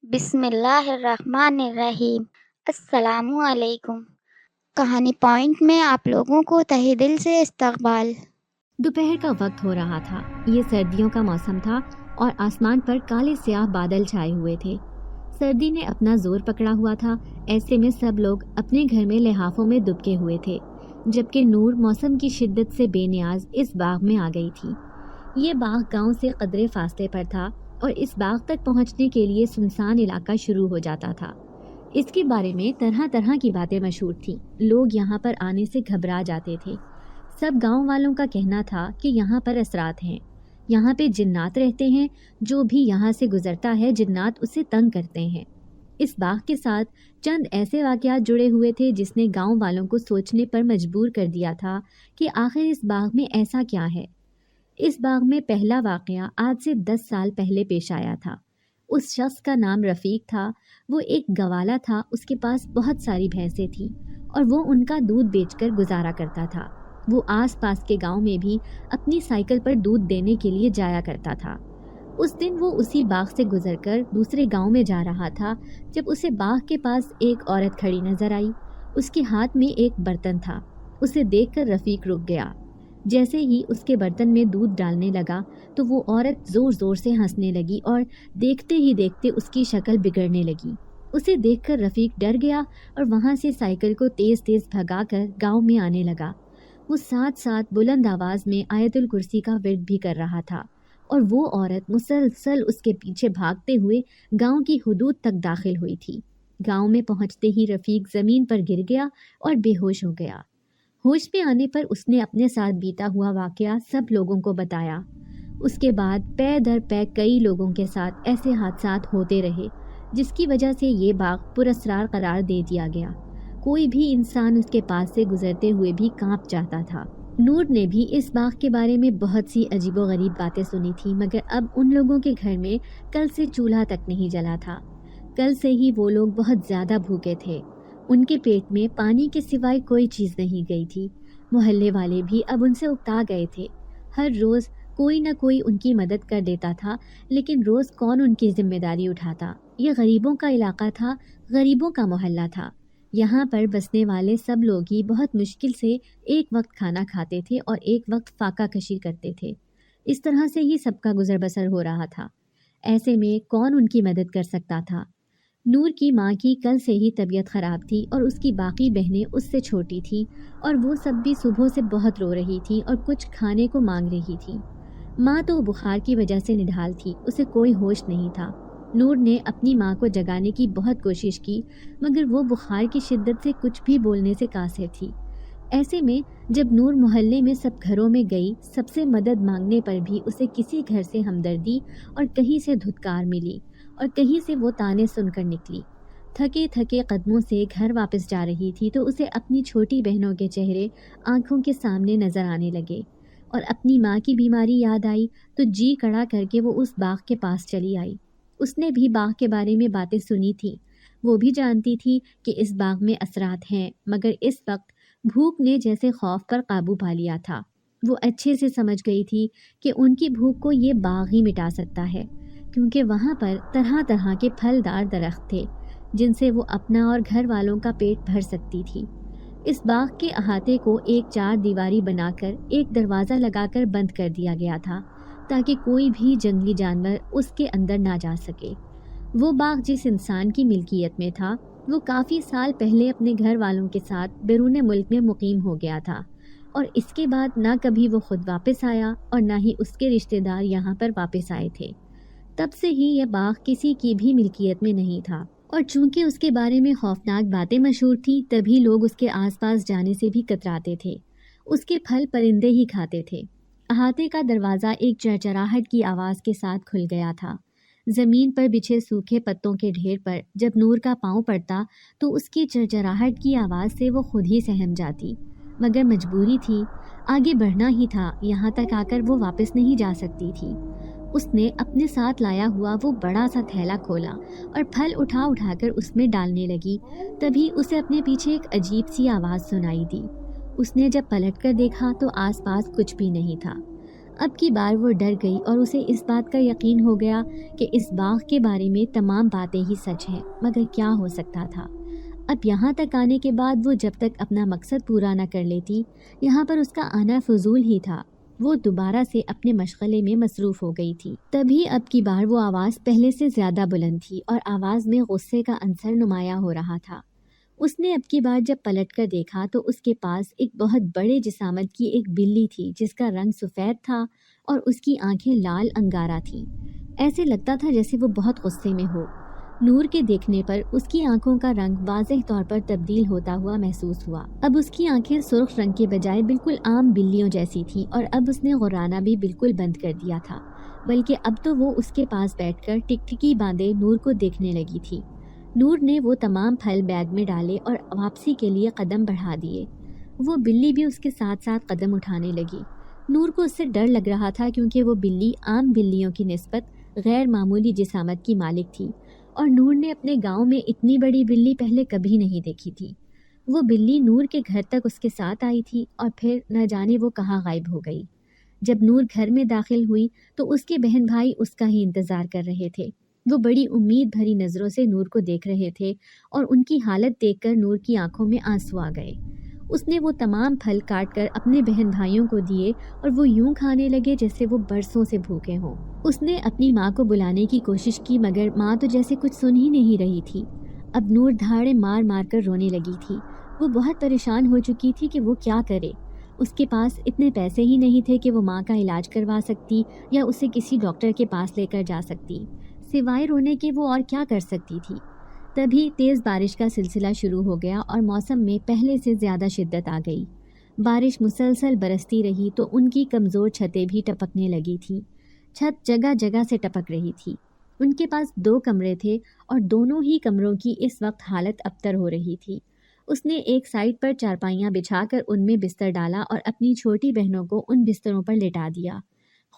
بسم اللہ الرحمن الرحیم۔ السلام علیکم۔ کہانی پوائنٹ میں آپ لوگوں کو تہہ دل سے استقبال۔ دوپہر کا وقت ہو رہا تھا۔ یہ سردیوں کا موسم تھا اور آسمان پر کالے سیاہ بادل چھائے ہوئے تھے۔ سردی نے اپنا زور پکڑا ہوا تھا۔ ایسے میں سب لوگ اپنے گھر میں لحافوں میں دبکے ہوئے تھے، جبکہ نور موسم کی شدت سے بے نیاز اس باغ میں آ گئی تھی۔ یہ باغ گاؤں سے قدرے فاصلے پر تھا اور اس باغ تک پہنچنے کے لیے سنسان علاقہ شروع ہو جاتا تھا۔ اس کے بارے میں طرح طرح کی باتیں مشہور تھیں۔ لوگ یہاں پر آنے سے گھبرا جاتے تھے۔ سب گاؤں والوں کا کہنا تھا کہ یہاں پر اثرات ہیں، یہاں پہ جنات رہتے ہیں، جو بھی یہاں سے گزرتا ہے جنات اسے تنگ کرتے ہیں۔ اس باغ کے ساتھ چند ایسے واقعات جڑے ہوئے تھے جس نے گاؤں والوں کو سوچنے پر مجبور کر دیا تھا کہ آخر اس باغ میں ایسا کیا ہے۔ اس باغ میں پہلا واقعہ آج سے 10 سال پہلے پیش آیا تھا۔ اس شخص کا نام رفیق تھا۔ وہ ایک گوالا تھا۔ اس کے پاس بہت ساری بھینسیں تھیں اور وہ ان کا دودھ بیچ کر گزارا کرتا تھا۔ وہ آس پاس کے گاؤں میں بھی اپنی سائیکل پر دودھ دینے کے لیے جایا کرتا تھا۔ اس دن وہ اسی باغ سے گزر کر دوسرے گاؤں میں جا رہا تھا جب اسے باغ کے پاس ایک عورت کھڑی نظر آئی۔ اس کے ہاتھ میں ایک برتن تھا۔ اسے دیکھ کر رفیق رک گیا۔ جیسے ہی اس کے برتن میں دودھ ڈالنے لگا تو وہ عورت زور زور سے ہنسنے لگی اور دیکھتے ہی دیکھتے اس کی شکل بگڑنے لگی۔ اسے دیکھ کر رفیق ڈر گیا اور وہاں سے سائیکل کو تیز تیز بھگا کر گاؤں میں آنے لگا۔ وہ ساتھ ساتھ بلند آواز میں آیت الکرسی کا ورد بھی کر رہا تھا اور وہ عورت مسلسل اس کے پیچھے بھاگتے ہوئے گاؤں کی حدود تک داخل ہوئی تھی۔ گاؤں میں پہنچتے ہی رفیق زمین پر گر گیا اور بے ہوش ہو گیا۔ ہوش میں آنے پر اس نے اپنے ساتھ بیتا ہوا واقعہ سب لوگوں کو بتایا۔ اس کے بعد پے در پے کئی لوگوں کے ساتھ ایسے حادثات ہوتے رہے جس کی وجہ سے یہ باغ پراسرار قرار دے دیا گیا۔ کوئی بھی انسان اس کے پاس سے گزرتے ہوئے بھی کانپ جاتا تھا۔ نور نے بھی اس باغ کے بارے میں بہت سی عجیب و غریب باتیں سنی تھی، مگر اب ان لوگوں کے گھر میں کل سے چولہا تک نہیں جلا تھا۔ کل سے ہی وہ لوگ بہت زیادہ بھوکے تھے۔ ان کے پیٹ میں پانی کے سوائے کوئی چیز نہیں گئی تھی۔ محلے والے بھی اب ان سے اکتا گئے تھے۔ ہر روز کوئی نہ کوئی ان کی مدد کر دیتا تھا، لیکن روز کون ان کی ذمہ داری اٹھاتا؟ یہ غریبوں کا علاقہ تھا، غریبوں کا محلہ تھا۔ یہاں پر بسنے والے سب لوگ ہی بہت مشکل سے ایک وقت کھانا کھاتے تھے اور ایک وقت فاقہ کشی کرتے تھے۔ اس طرح سے ہی سب کا گزر بسر ہو رہا تھا۔ ایسے میں کون ان کی مدد کر سکتا تھا؟ نور کی ماں کی کل سے ہی طبیعت خراب تھی اور اس کی باقی بہنیں اس سے چھوٹی تھیں اور وہ سب بھی صبح سے بہت رو رہی تھیں اور کچھ کھانے کو مانگ رہی تھیں۔ ماں تو بخار کی وجہ سے نڈھال تھی، اسے کوئی ہوش نہیں تھا۔ نور نے اپنی ماں کو جگانے کی بہت کوشش کی، مگر وہ بخار کی شدت سے کچھ بھی بولنے سے قاصر تھی۔ ایسے میں جب نور محلے میں سب گھروں میں گئی، سب سے مدد مانگنے پر بھی اسے کسی گھر سے ہمدردی اور کہیں سے دھتکار ملی اور کہیں سے وہ تانے سن کر نکلی۔ تھکے تھکے قدموں سے گھر واپس جا رہی تھی تو اسے اپنی چھوٹی بہنوں کے چہرے آنکھوں کے سامنے نظر آنے لگے اور اپنی ماں کی بیماری یاد آئی تو جی کڑا کر کے وہ اس باغ کے پاس چلی آئی۔ اس نے بھی باغ کے بارے میں باتیں سنی تھی۔ وہ بھی جانتی تھی کہ اس باغ میں اثرات ہیں، مگر اس وقت بھوک نے جیسے خوف پر قابو پا لیا تھا۔ وہ اچھے سے سمجھ گئی تھی کہ ان کی بھوک کو یہ باغ ہی مٹا سکتا ہے، کیونکہ وہاں پر طرح طرح کے پھلدار درخت تھے جن سے وہ اپنا اور گھر والوں کا پیٹ بھر سکتی تھی۔ اس باغ کے احاطے کو ایک 4 دیواری بنا کر ایک دروازہ لگا کر بند کر دیا گیا تھا تاکہ کوئی بھی جنگلی جانور اس کے اندر نہ جا سکے۔ وہ باغ جس انسان کی ملکیت میں تھا، وہ کافی سال پہلے اپنے گھر والوں کے ساتھ بیرون ملک میں مقیم ہو گیا تھا اور اس کے بعد نہ کبھی وہ خود واپس آیا اور نہ ہی اس کے رشتہ دار یہاں پر واپس آئے تھے۔ تب سے ہی یہ باغ کسی کی بھی ملکیت میں نہیں تھا، اور چونکہ اس کے بارے میں خوفناک باتیں مشہور تھیں، تبھی لوگ اس کے آس پاس جانے سے بھی کتراتے تھے۔ اس کے پھل پرندے ہی کھاتے تھے۔ احاطے کا دروازہ ایک چرچراہٹ کی آواز کے ساتھ کھل گیا تھا۔ زمین پر بچھے سوکھے پتوں کے ڈھیر پر جب نور کا پاؤں پڑتا تو اس کی چرچراہٹ کی آواز سے وہ خود ہی سہم جاتی، مگر مجبوری تھی، آگے بڑھنا ہی تھا۔ یہاں تک آ کر وہ واپس نہیں جا سکتی تھی۔ اس نے اپنے ساتھ لایا ہوا وہ بڑا سا تھیلا کھولا اور پھل اٹھا اٹھا کر اس میں ڈالنے لگی۔ تبھی اسے اپنے پیچھے ایک عجیب سی آواز سنائی دی۔ اس نے جب پلٹ کر دیکھا تو آس پاس کچھ بھی نہیں تھا۔ اب کی بار وہ ڈر گئی اور اسے اس بات کا یقین ہو گیا کہ اس باغ کے بارے میں تمام باتیں ہی سچ ہیں، مگر کیا ہو سکتا تھا؟ اب یہاں تک آنے کے بعد وہ جب تک اپنا مقصد پورا نہ کر لیتی، یہاں پر اس کا آنا فضول ہی تھا۔ وہ دوبارہ سے اپنے مشغلے میں مصروف ہو گئی تھی۔ تبھی اب کی بار وہ آواز پہلے سے زیادہ بلند تھی اور آواز میں غصے کا عنصر نمایاں ہو رہا تھا۔ اس نے اب کی بار جب پلٹ کر دیکھا تو اس کے پاس ایک بہت بڑے جسامت کی ایک بلی تھی جس کا رنگ سفید تھا اور اس کی آنکھیں لال انگارہ تھیں۔ ایسے لگتا تھا جیسے وہ بہت غصے میں ہو۔ نور کے دیکھنے پر اس کی آنکھوں کا رنگ واضح طور پر تبدیل ہوتا ہوا محسوس ہوا۔ اب اس کی آنکھیں سرخ رنگ کے بجائے بالکل عام بلیوں جیسی تھیں اور اب اس نے غرانا بھی بالکل بند کر دیا تھا، بلکہ اب تو وہ اس کے پاس بیٹھ کر ٹکٹکی باندھے نور کو دیکھنے لگی تھی۔ نور نے وہ تمام پھل بیگ میں ڈالے اور واپسی کے لیے قدم بڑھا دیے۔ وہ بلی بھی اس کے ساتھ ساتھ قدم اٹھانے لگی۔ نور کو اس سے ڈر لگ رہا تھا کیونکہ وہ بلی عام بلیوں کی نسبت غیر معمولی جسامت کی مالک تھی اور نور نے اپنے گاؤں میں اتنی بڑی بلی پہلے کبھی نہیں دیکھی تھی۔ وہ بلی نور کے گھر تک اس کے ساتھ آئی تھی اور پھر نہ جانے وہ کہاں غائب ہو گئی۔ جب نور گھر میں داخل ہوئی تو اس کے بہن بھائی اس کا ہی انتظار کر رہے تھے۔ وہ بڑی امید بھری نظروں سے نور کو دیکھ رہے تھے اور ان کی حالت دیکھ کر نور کی آنکھوں میں آنسو آ گئے۔ اس نے وہ تمام پھل کاٹ کر اپنے بہن بھائیوں کو دیے اور وہ یوں کھانے لگے جیسے وہ برسوں سے بھوکے ہوں۔ اس نے اپنی ماں کو بلانے کی کوشش کی مگر ماں تو جیسے کچھ سن ہی نہیں رہی تھی۔ اب نور دھاڑے مار مار کر رونے لگی تھی۔ وہ بہت پریشان ہو چکی تھی کہ وہ کیا کرے۔ اس کے پاس اتنے پیسے ہی نہیں تھے کہ وہ ماں کا علاج کروا سکتی یا اسے کسی ڈاکٹر کے پاس لے کر جا سکتی۔ سوائے رونے کے وہ اور کیا کر سکتی تھی؟ تبھی تیز بارش کا سلسلہ شروع ہو گیا اور موسم میں پہلے سے زیادہ شدت آ گئی۔ بارش مسلسل برستی رہی تو ان کی کمزور چھتیں بھی ٹپکنے لگی تھیں۔ چھت جگہ جگہ سے ٹپک رہی تھی۔ ان کے پاس 2 کمرے تھے اور دونوں ہی کمروں کی اس وقت حالت ابتر ہو رہی تھی۔ اس نے ایک سائڈ پر چارپائیاں بچھا کر ان میں بستر ڈالا اور اپنی چھوٹی بہنوں کو ان بستروں پر لٹا دیا۔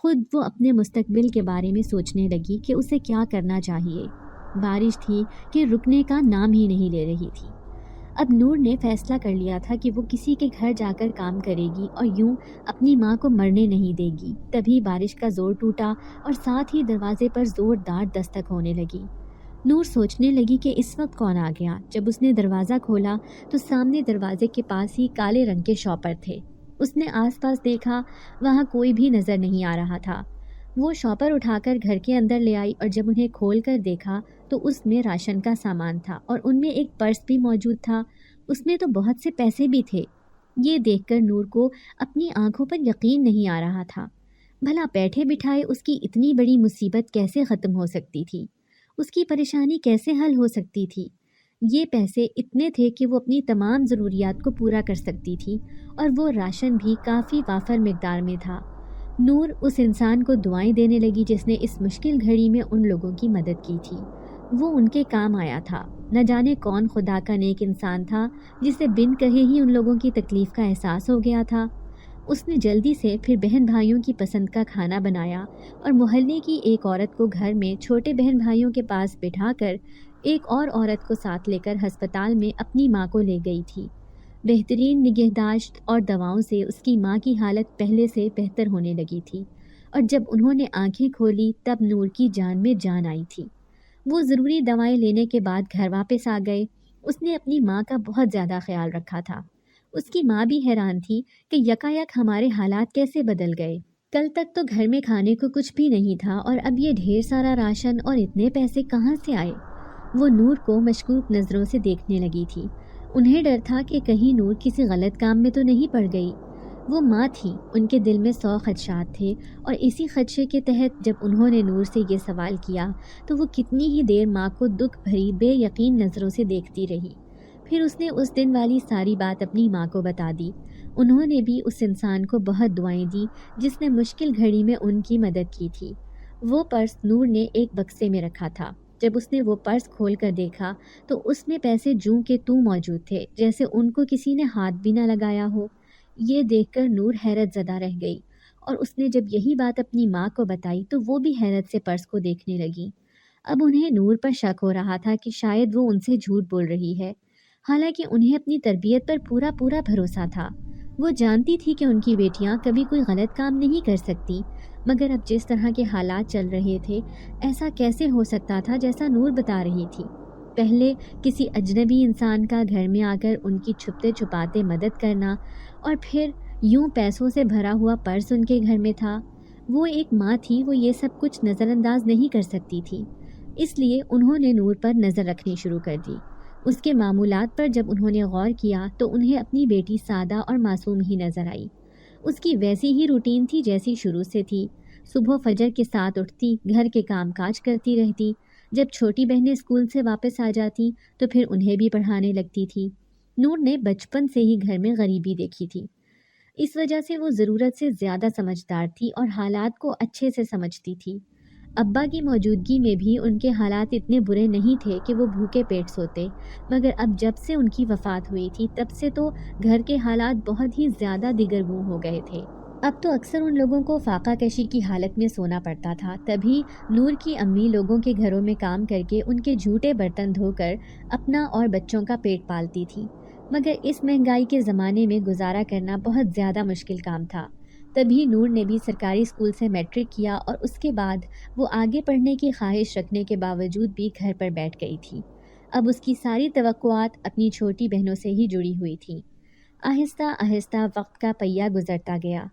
خود وہ اپنے مستقبل کے بارے میں سوچنے لگی کہ اسے کیا کرنا چاہیے۔ بارش تھی کہ رکنے کا نام ہی نہیں لے رہی تھی۔ اب نور نے فیصلہ کر لیا تھا کہ وہ کسی کے گھر جا کر کام کرے گی اور یوں اپنی ماں کو مرنے نہیں دے گی۔ تبھی بارش کا زور ٹوٹا اور ساتھ ہی دروازے پر زوردار دستک ہونے لگی۔ نور سوچنے لگی کہ اس وقت کون آ گیا۔ جب اس نے دروازہ کھولا تو سامنے دروازے کے پاس ہی کالے رنگ کے شاپر تھے۔ اس نے آس پاس دیکھا، وہاں کوئی بھی نظر نہیں آ رہا تھا۔ وہ شاپر اٹھا کر گھر کے اندر لے آئی اور جب انہیں کھول کر دیکھا تو اس میں راشن کا سامان تھا اور ان میں ایک پرس بھی موجود تھا۔ اس میں تو بہت سے پیسے بھی تھے۔ یہ دیکھ کر نور کو اپنی آنکھوں پر یقین نہیں آ رہا تھا۔ بھلا بیٹھے بٹھائے اس کی اتنی بڑی مصیبت کیسے ختم ہو سکتی تھی؟ اس کی پریشانی کیسے حل ہو سکتی تھی؟ یہ پیسے اتنے تھے کہ وہ اپنی تمام ضروریات کو پورا کر سکتی تھی اور وہ راشن بھی کافی وافر مقدار میں تھا۔ نور اس انسان کو دعائیں دینے لگی جس نے اس مشکل گھڑی میں ان لوگوں کی مدد کی تھی۔ وہ ان کے کام آیا تھا۔ نہ جانے کون خدا کا نیک انسان تھا جسے بن کہے ہی ان لوگوں کی تکلیف کا احساس ہو گیا تھا۔ اس نے جلدی سے پھر بہن بھائیوں کی پسند کا کھانا بنایا اور محلے کی ایک عورت کو گھر میں چھوٹے بہن بھائیوں کے پاس بٹھا کر ایک اور عورت کو ساتھ لے کر ہسپتال میں اپنی ماں کو لے گئی تھی۔ بہترین نگہداشت اور دواؤں سے اس کی ماں کی حالت پہلے سے بہتر ہونے لگی تھی اور جب انہوں نے آنکھیں کھولی تب نور کی جان میں جان آئی تھی۔ وہ ضروری دوائیں لینے کے بعد گھر واپس آ گئے۔ اس نے اپنی ماں کا بہت زیادہ خیال رکھا تھا۔ اس کی ماں بھی حیران تھی کہ یکایک ہمارے حالات کیسے بدل گئے۔ کل تک تو گھر میں کھانے کو کچھ بھی نہیں تھا اور اب یہ ڈھیر سارا راشن اور اتنے پیسے کہاں سے آئے؟ وہ نور کو مشکوک نظروں سے دیکھنے لگی تھی۔ انہیں ڈر تھا کہ کہیں نور کسی غلط کام میں تو نہیں پڑ گئی۔ وہ ماں تھی، ان کے دل میں 100 خدشات تھے اور اسی خدشے کے تحت جب انہوں نے نور سے یہ سوال کیا تو وہ کتنی ہی دیر ماں کو دکھ بھری بے یقین نظروں سے دیکھتی رہی۔ پھر اس نے اس دن والی ساری بات اپنی ماں کو بتا دی۔ انہوں نے بھی اس انسان کو بہت دعائیں دی جس نے مشکل گھڑی میں ان کی مدد کی تھی۔ وہ پرس نور نے ایک بکسے میں رکھا تھا۔ جب اس نے وہ پرس کھول کر دیکھا تو اس میں پیسے جوں کے توں موجود تھے جیسے ان کو کسی نے ہاتھ بھی نہ لگایا ہو۔ یہ دیکھ کر نور حیرت زدہ رہ گئی اور اس نے جب یہی بات اپنی ماں کو بتائی تو وہ بھی حیرت سے پرس کو دیکھنے لگی۔ اب انہیں نور پر شک ہو رہا تھا کہ شاید وہ ان سے جھوٹ بول رہی ہے، حالانکہ انہیں اپنی تربیت پر پورا بھروسہ تھا۔ وہ جانتی تھی کہ ان کی بیٹیاں کبھی کوئی غلط کام نہیں کر سکتی، مگر اب جس طرح کے حالات چل رہے تھے ایسا کیسے ہو سکتا تھا جیسا نور بتا رہی تھی۔ پہلے کسی اجنبی انسان کا گھر میں آ کر ان کی چھپتے چھپاتے مدد کرنا، اور پھر یوں پیسوں سے بھرا ہوا پرس ان کے گھر میں تھا۔ وہ ایک ماں تھی، وہ یہ سب کچھ نظر انداز نہیں کر سکتی تھی، اس لیے انہوں نے نور پر نظر رکھنی شروع کر دی۔ اس کے معمولات پر جب انہوں نے غور کیا تو انہیں اپنی بیٹی سادہ اور معصوم ہی نظر آئی۔ اس کی ویسی ہی روٹین تھی جیسی شروع سے تھی۔ صبح فجر کے ساتھ اٹھتی، گھر کے کام کاج کرتی رہتی، جب چھوٹی بہنیں اسکول سے واپس آ جاتی تو پھر انہیں بھی پڑھانے لگتی تھی۔ نور نے بچپن سے ہی گھر میں غریبی دیکھی تھی، اس وجہ سے وہ ضرورت سے زیادہ سمجھدار تھی اور حالات کو اچھے سے سمجھتی تھی۔ ابا کی موجودگی میں بھی ان کے حالات اتنے برے نہیں تھے کہ وہ بھوکے پیٹ سوتے، مگر اب جب سے ان کی وفات ہوئی تھی تب سے تو گھر کے حالات بہت ہی زیادہ دگرگوں ہو گئے تھے۔ اب تو اکثر ان لوگوں کو فاقہ کشی کی حالت میں سونا پڑتا تھا، تبھی نور کی امی لوگوں کے گھروں میں کام کر کے ان کے جھوٹے برتن دھو کر اپنا اور بچوں کا پیٹ پالتی تھی۔ مگر اس مہنگائی کے زمانے میں گزارا کرنا بہت زیادہ مشکل کام تھا۔ تبھی نور نے بھی سرکاری اسکول سے میٹرک کیا اور اس کے بعد وہ آگے پڑھنے کی خواہش رکھنے کے باوجود بھی گھر پر بیٹھ گئی تھی۔ اب اس کی ساری توقعات اپنی چھوٹی بہنوں سے ہی جڑی ہوئی تھیں۔ آہستہ آہستہ وقت کا پہیہ گزرتا گیا۔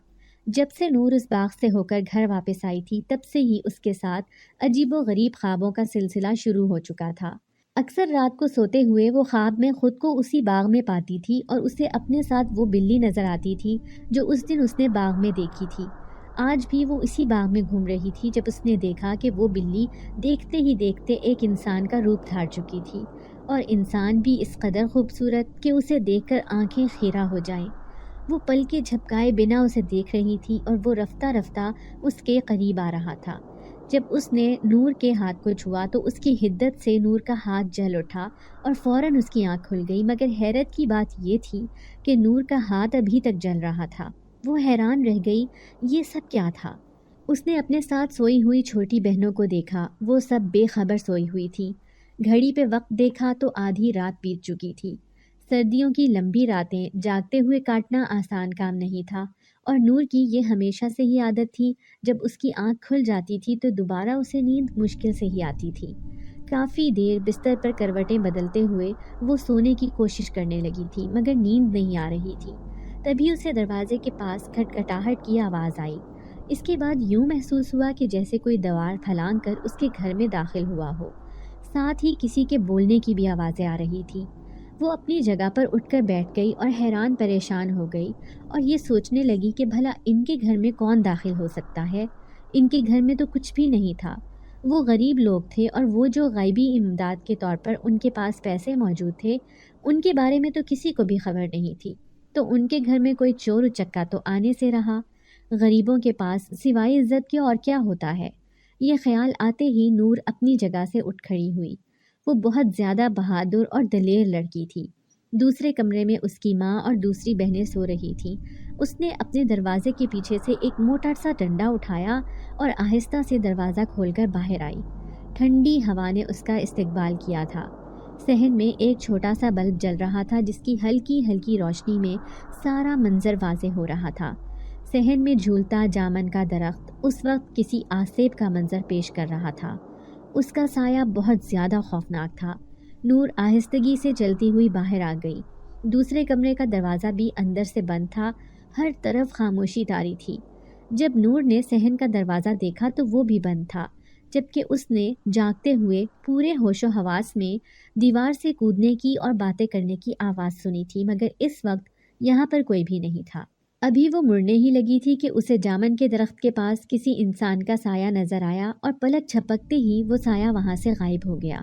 جب سے نور اس باغ سے ہو کر گھر واپس آئی تھی تب سے ہی اس کے ساتھ عجیب و غریب خوابوں کا سلسلہ شروع ہو چکا تھا۔ اکثر رات کو سوتے ہوئے وہ خواب میں خود کو اسی باغ میں پاتی تھی اور اسے اپنے ساتھ وہ بلی نظر آتی تھی جو اس دن اس نے باغ میں دیکھی تھی۔ آج بھی وہ اسی باغ میں گھوم رہی تھی جب اس نے دیکھا کہ وہ بلی دیکھتے ہی دیکھتے ایک انسان کا روپ دھار چکی تھی، اور انسان بھی اس قدر خوبصورت کہ اسے دیکھ کر آنکھیں خیرہ ہو جائیں۔ وہ پل کے جھپکائے بنا اسے دیکھ رہی تھی اور وہ رفتہ رفتہ اس کے قریب آ رہا تھا۔ جب اس نے نور کے ہاتھ کو چھوا تو اس کی حدت سے نور کا ہاتھ جل اٹھا اور فوراً اس کی آنکھ کھل گئی، مگر حیرت کی بات یہ تھی کہ نور کا ہاتھ ابھی تک جل رہا تھا۔ وہ حیران رہ گئی، یہ سب کیا تھا؟ اس نے اپنے ساتھ سوئی ہوئی چھوٹی بہنوں کو دیکھا، وہ سب بے خبر سوئی ہوئی تھیں۔ گھڑی پہ وقت دیکھا تو آدھی رات بیت چکی تھی۔ سردیوں کی لمبی راتیں جاگتے ہوئے کاٹنا آسان کام نہیں تھا، اور نور کی یہ ہمیشہ سے ہی عادت تھی، جب اس کی آنکھ کھل جاتی تھی تو دوبارہ اسے نیند مشکل سے ہی آتی تھی۔ کافی دیر بستر پر کروٹیں بدلتے ہوئے وہ سونے کی کوشش کرنے لگی تھی، مگر نیند نہیں آ رہی تھی۔ تبھی اسے دروازے کے پاس کھٹکھٹاہٹ کی آواز آئی۔ اس کے بعد یوں محسوس ہوا کہ جیسے کوئی دیوار پھلانگ کر اس کے گھر میں داخل ہوا ہو، ساتھ ہی کسی کے بولنے کی بھی آوازیں آ رہی تھی۔ وہ اپنی جگہ پر اٹھ کر بیٹھ گئی اور حیران پریشان ہو گئی، اور یہ سوچنے لگی کہ بھلا ان کے گھر میں کون داخل ہو سکتا ہے؟ ان کے گھر میں تو کچھ بھی نہیں تھا۔ وہ غریب لوگ تھے، اور وہ جو غیبی امداد کے طور پر ان کے پاس پیسے موجود تھے ان کے بارے میں تو کسی کو بھی خبر نہیں تھی۔ تو ان کے گھر میں کوئی چور اچکا تو آنے سے رہا، غریبوں کے پاس سوائے عزت کے اور کیا ہوتا ہے؟ یہ خیال آتے ہی نور اپنی جگہ سے اٹھ کھڑی ہوئی۔ وہ بہت زیادہ بہادر اور دلیر لڑکی تھی۔ دوسرے کمرے میں اس کی ماں اور دوسری بہنیں سو رہی تھیں۔ اس نے اپنے دروازے کے پیچھے سے ایک موٹا سا ڈنڈا اٹھایا اور آہستہ سے دروازہ کھول کر باہر آئی۔ ٹھنڈی ہوا نے اس کا استقبال کیا تھا۔ صحن میں ایک چھوٹا سا بلب جل رہا تھا جس کی ہلکی ہلکی روشنی میں سارا منظر واضح ہو رہا تھا۔ صحن میں جھولتا جامن کا درخت اس وقت کسی آسیب کا منظر پیش کر رہا تھا۔ اس کا سایہ بہت زیادہ خوفناک تھا۔ نور آہستگی سے چلتی ہوئی باہر آ گئی۔ دوسرے کمرے کا دروازہ بھی اندر سے بند تھا، ہر طرف خاموشی طاری تھی۔ جب نور نے صحن کا دروازہ دیکھا تو وہ بھی بند تھا، جبکہ اس نے جاگتے ہوئے پورے ہوش و حواس میں دیوار سے کودنے کی اور باتیں کرنے کی آواز سنی تھی، مگر اس وقت یہاں پر کوئی بھی نہیں تھا۔ ابھی وہ مڑنے ہی لگی تھی کہ اسے جامن کے درخت کے پاس کسی انسان کا سایہ نظر آیا، اور پلک جھپکتے ہی وہ سایہ وہاں سے غائب ہو گیا۔